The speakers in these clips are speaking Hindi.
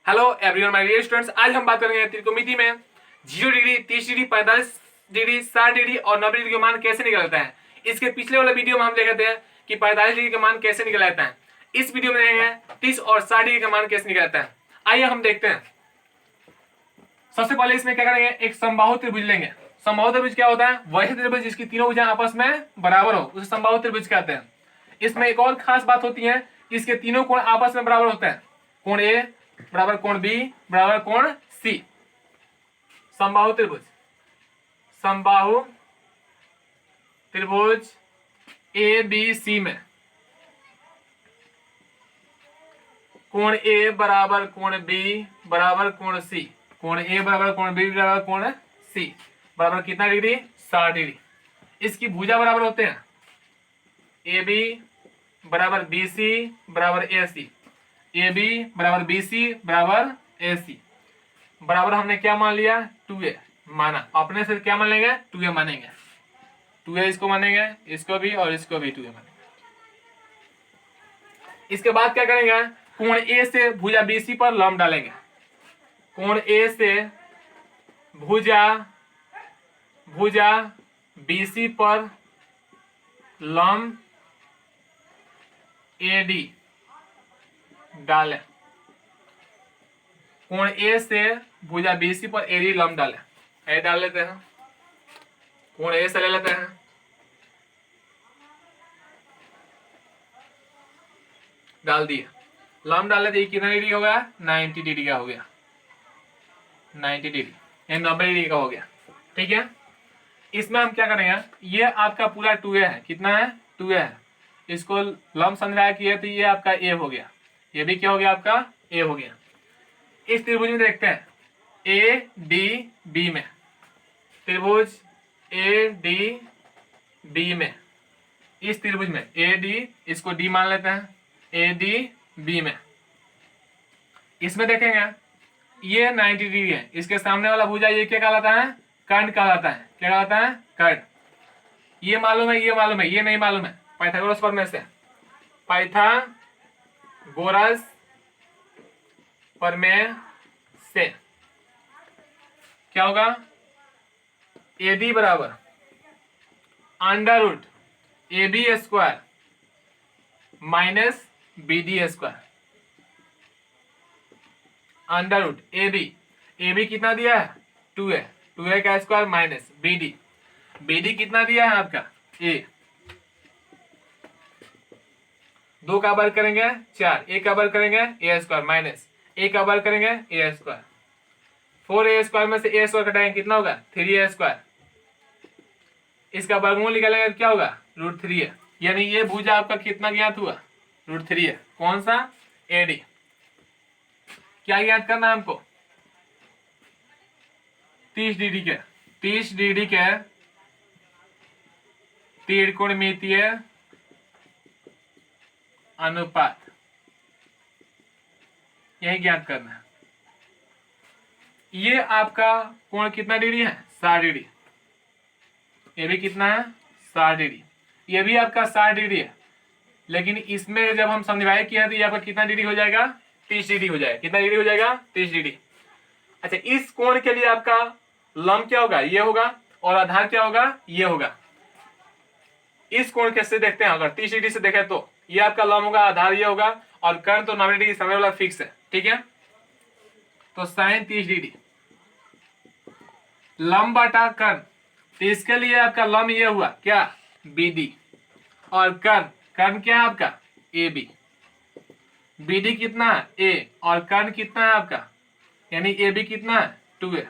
Hello everyone my dear students, आज हम बात करेंगे त्रिकोणमिति में 0 डिग्री, 30 डिग्री, 45 डिग्री, 60 डिग्री और 90 डिग्री के मान कैसे निकलता है। इसके पिछले वाले वीडियो में हम देखे थे कि 45 डिग्री का मान कैसे निकलता है। इस वीडियो में देखेंगे 30 और 60 डिग्री का मान कैसे निकलता है। आइए हम देखते हैं। सबसे पहले इसमें क्या करेंगे, एक समबाहु त्रिभुज लेंगे। समबाहु त्रिभुज क्या होता है? वैसे त्रिभुज जिसकी तीनों भुजाएं आपस में बराबर हो उसे समबाहु त्रिभुज कहते हैं। इसमें एक और खास बात होती है कि इसके तीनों कोण आपस में बराबर होते हैं। कोण ए बराबर कोण बी बराबर कोण सी। समबाहु त्रिभुज, समबाहु त्रिभुज ए बी सी में कोण ए बराबर कोण बी बराबर कोण सी। कोण ए बराबर कोण बी बराबर कोण सी बराबर कितना डिग्री? 60 डिग्री। इसकी भुजा बराबर होते हैं ए बी बराबर बी सी बराबर ए सी। ए बी बराबर बी सी बराबर ए सी बराबर हमने क्या मान लिया? 2a माना। अपने से क्या मान लेंगे? 2a मानेंगे। 2a इसको मानेंगे, इसको भी और इसको भी 2a मानेंगे। इसके बाद क्या करेंगे? कोण ए से भुजा BC पर लंब डालेंगे। कोण ए से भुजा BC पर लंब AD डालें। कोण ए से भुजा BC पर AD लंब डालें। ए डाल लेते हैं, कोण ए से ले लेते हैं। डाल दिए, लंब डाल लेते। कितना डिग्री हो गया? 90 डिग्री का हो गया। 90 डिग्री, ये 90 डिग्री का हो गया। ठीक है, इसमें हम क्या करेंगे? ये आपका पूरा 2a है। कितना है? 2a है। इसको लंब समझाया किया तो ये आपका a हो गया। ये भी क्या हो गया? आपका a हो गया। इस त्रिभुज में देखते हैं ADB में, त्रिभुज ADB में, इस त्रिभुज में AD, इसको D मान लेते हैं। ADB में इसमें देखेंगे ये 90 डिग्री है। इसके सामने वाला भुजा ये क्या कहलाता है? कर्ण कहलाता है। क्या कहलाता है? कर्ण। ये मालूम है, ये मालूम है, ये नहीं मालूम है। पाइथागोरस प्रमेय से, पाइथागोरस प्रमेय से क्या होगा? AD बराबर under root AB square minus BD square. Under root AB कितना दिया है? 2a, 2a का स्क्वायर माइनस BD कितना दिया है आपका? a। 2 का वर्ग करेंगे 4, a का वर्ग करेंगे a स्क्वायर माइनस a का वर्ग करेंगे a स्क्वायर। 4a स्क्वायर में से a स्क्वायर घटाएंगे कितना होगा? 3a square. इसका वर्गमूल निकालेंगे तो क्या होगा? √3a। यानी ये भुजा आपका कितना ज्ञात हुआ? √3a। कौन सा? AD। क्या ज्ञात करना है हमको? 30 डिग्री के त्रिकोणमितीय अनुपात, यही ज्ञात करना है। ये आपका कोण कितना डिग्री है? 60 डिग्री। ये भी कितना है? 60 डिग्री। ये भी आपका 60 डिग्री है। लेकिन इसमें जब हम समझाए किया तो ये आपका कितना डिग्री हो जाएगा? 30 डिग्री हो जाएगा। कितना डिग्री हो जाएगा? 30 डिग्री। अच्छा, इस कोण के लिए आपका लंब क्या होगा? ये होगा। और आधार क्या होगा? ये होगा। इस कोण के से देखते हैं, अगर 30 डिग्री से देखें तो ये आपका लंब होगा, आधार ये होगा, और कर्ण तो 90 डिग्री समय वाला फिक्स है। ठीक है, तो sin 30 डिग्री लंब बटा कर्ण, तो इसके लिए आपका लंब ये हुआ क्या? BD, और कर्ण क्या है आपका? AB। BD कितना है? A, और कर्ण कितना है आपका? यानी AB कितना है? 2a।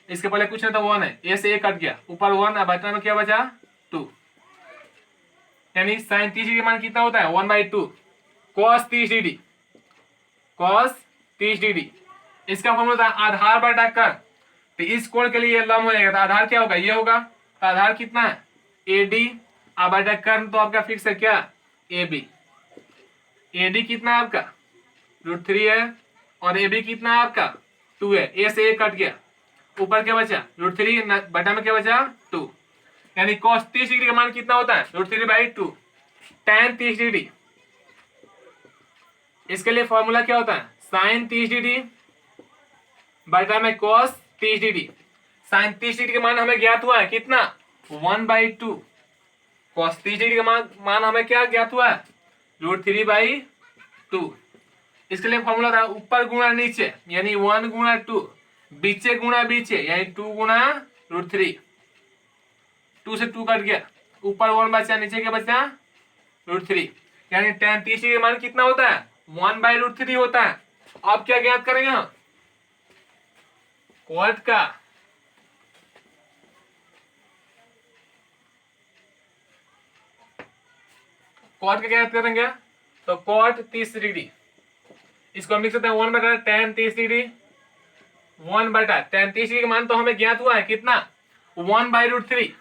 इसके पहले कुछ नहीं था, 1 है। A से A कट गया, ऊपर 1 है, बचने में क्या बचा? 2। यानी sin 30 डिग्री मान कितना होता है? 1/2 cos 30 डिग्री। cos 30 डिग्री इसका फॉर्मूला था आधार बटा कर्ण। तो इस कोण के लिए लंब हो जाएगा, तो आधार क्या होगा? ये होगा। तो आधार कितना है? AD, बटा कर्ण तो आपका फिक्स है क्या? AB। AD कितना है आपका? √3 है, और AB कितना है आपका? 2 है। A से A कट गया, ऊपर क्या बचा? √3, बटा में क्या बचा? 2। यानी cos 30 डिग्री का मान कितना होता है? √3/2। tan 30 डिग्री, इसके लिए फॉर्मूला क्या होता है? साइन 30 डिग्री बटा में कॉस 30 डिग्री। साइन 30 डिग्री का मान हमें ज्ञात हुआ है कितना 1/2। कॉस 30 डिग्री का मान हमें क्या ज्ञात हुआ है √3/2। इसके लिए फॉर्मूला था ऊपर गुणा नीचे यानी 1 गुणा 2, बीचे गुणा बीचे यानी 2 गुणा √3। 2 से 2 कट गया, ऊपर 1 बचा, नीचे क्या बचा √3। यानी tan 30 का मान कितना होता है 1/√3 होता है। अब क्या ज्ञात करेंगे हम कॉट का ज्ञात करेंगे तो कॉट 30 डिग्री इसको हम लिख सकते हैं 1 बटा tan 30 डिग्री 1 बटा tan 30 डिग्री का मान तो हमें ज्ञात हुआ है कितना 1/√3।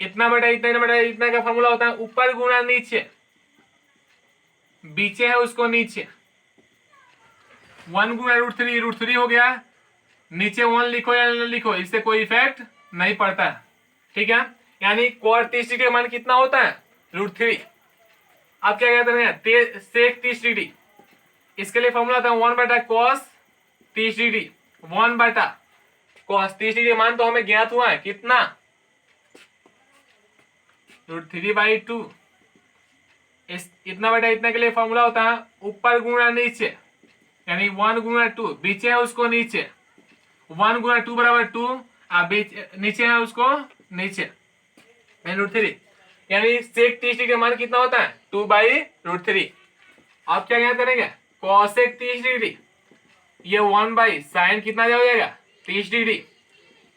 इतना बटा इतना बटा इतना का फॉर्मूला होता है ऊपर गुणा नीचे, बीचे है उसको नीचे 1 गुणा √3 हो गया, नीचे 1 लिखो या न लिखो इससे कोई इफेक्ट नहीं पड़ता है। ठीक है, यानी cot 30 डिग्री का मान कितना होता है √3। अब क्या कहते हैं sec 30 डिग्री, इसके लिए फॉर्मूला था 1 बटा cos 30 डिग्री 1 बटा cos 30 डिग्री का मान तो हमें ज्ञात हुआ है कितना √3/2। इतना बटा इतना के लिए फॉर्मूला होता है ऊपर गुणा नीचे यानी 1 गुणा 2, बीचे है उसको नीचे 1 गुणा 2 बराबर 2, नीचे है उसको नीचे √3। यानी sec 30 डिग्री का मान कितना होता है 2/√3। आप क्या ज्ञात करेंगे cosec 30 डिग्री ये 1 साइन कितना हो जाएगा 30 डिग्री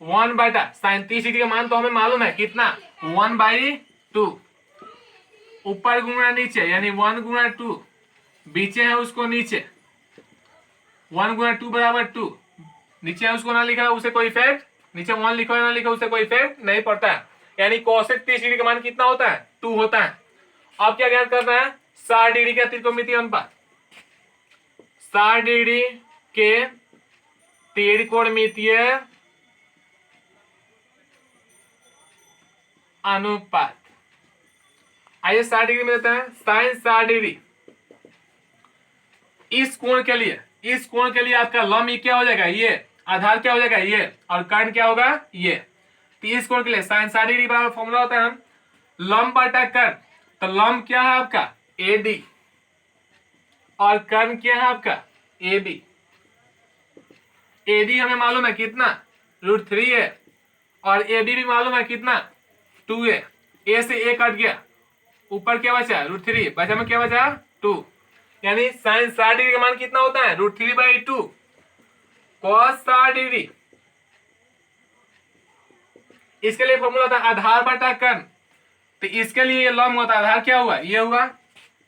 1 बटा साइन 30 डिग्री का मान तो हमें मालूम है कितना 1/2, ऊपर गुणा नीचे यानी 1 गुणा 2, बीचे है उसको नीचे 1 गुणा 2 बराबर 2, नीचे है उसको ना लिखा उसे कोई इफेक्ट, नीचे 1 लिखो या ना लिखो उसे कोई इफेक्ट नहीं पड़ता है। यानी cosec 30 डिग्री का मान कितना होता है 2 होता है। अब क्या ज्ञात करना है 60 डिग्री का त्रिकोणमितीय अनुपात, 60 डिग्री के त्रिकोणमितीय अनुपात। आइए 60 डिग्री में देते हैं साइन 60 डिग्री। इस कोण के लिए आपका लंब क्या हो जाएगा ये, आधार क्या हो जाएगा ये, और कर्ण क्या होगा ये। तो इस कोण के लिए साइन 60 डिग्री बराबर फॉर्मूला होता है हम लंब बटा कर्ण। तो लंब क्या है आपका AD और कर्ण क्या है आपका AB। AD हमें मालूम है कितना √3 है और AB भी मालूम है कितना 2 है। A से A कट गया, ऊपर क्या बचा √3, बचा में क्या बचा 2। यानी साइन 60 डिग्री का मान कितना होता है √3/2 cos 60 डिग्री। इसके लिए फॉर्मूला था आधार बटा कर्ण। तो इसके लिए ये लंब होता है, आधार क्या हुआ ये हुआ,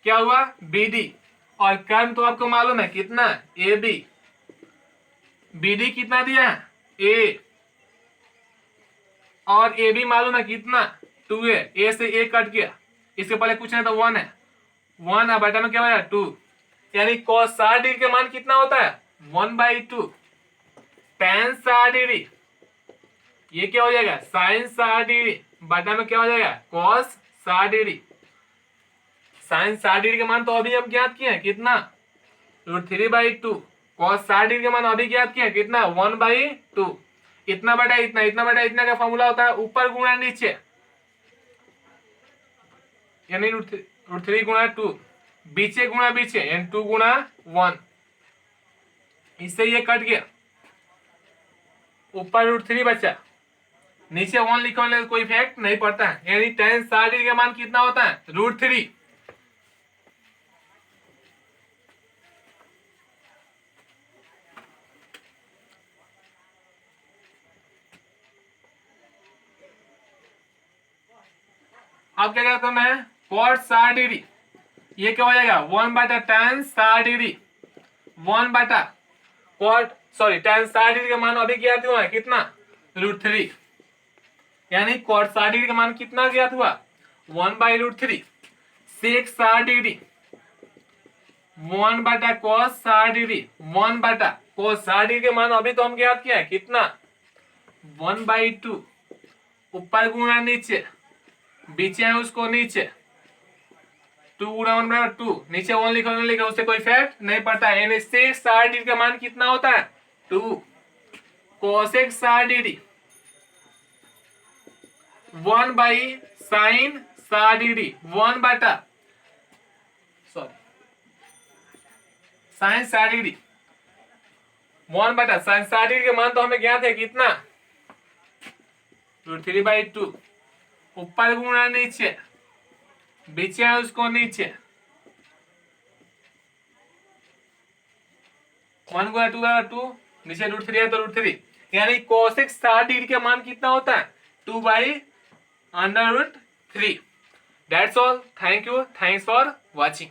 क्या हुआ BD और कर्ण तो आपको मालूम है कितना AB। BD कितना दिया है A और AB मालूम है कितना 2 है। A से A कट गया, इसके पहले कुछ नहीं तो 1 है, 1 है बटा में क्या होगा 2। यानी cos 60 डिग्री का मान कितना होता है 1/2 tan 60 डिग्री, ये क्या हो जाएगा sin 60 डिग्री बटा में क्या हो जाएगा cos 60 डिग्री। sin 60 डिग्री का मान तो अभी हम ज्ञात किए हैं कितना √3/2, cos 60 डिग्री का मान अभी ज्ञात किया कितना 1/2। इतना बटा इतना, इतना बटा इतना का फॉर्मूला होता है ऊपर गुणा नीचे यानी √3 गुणा 2, बीचे गुणा बीचे यानी 2 गुणा 1, इससे ये कट गया, ऊपर √3 बचा, नीचे 1 लिखा होने कोई इफेक्ट नहीं पड़ता है। यानी tan 60 डिग्री का मान कितना होता है √3। अब क्या करता हूं मैं cot 60 डिग्री, ये क्या हो जाएगा 1 बटा tan 60 डिग्री 1 बटा tan 60 डिग्री का मान अभी ज्ञात हुआ है कितना √3। यानी cot 60 डिग्री का मान कितना ज्ञात हुआ 1/√3 sec 60 डिग्री 1 बटा cos 60 डिग्री 1 बटा cos 60 डिग्री का मान अभी तो हम ज्ञात किया है कितना 1/2, ऊपर गुणा नीचे, बीचे है उसको नीचे 2 गुणा 1 बराबर 2, नीचे 1 लिखा उससे कोई इफेक्ट नहीं पड़ता है। यानी सेक 60 डिग्री का मान कितना होता है 2, cosec 60 degree 1 by sine 60 degree 1 बटा सॉरी साइन 60 डिग्री 1 बटा साइन 60 डिग्री का मान तो हमें ज्ञात है कितना √3/2, ऊपर गुणा नीचे, बीच है उसको नीचे 1 गुणा 2 बराबर 2, नीचे √3 है तो √3, यानी कोसेक 60 डिग्री का मान कितना होता है 2/√3। That's all, thank you, thanks for watching.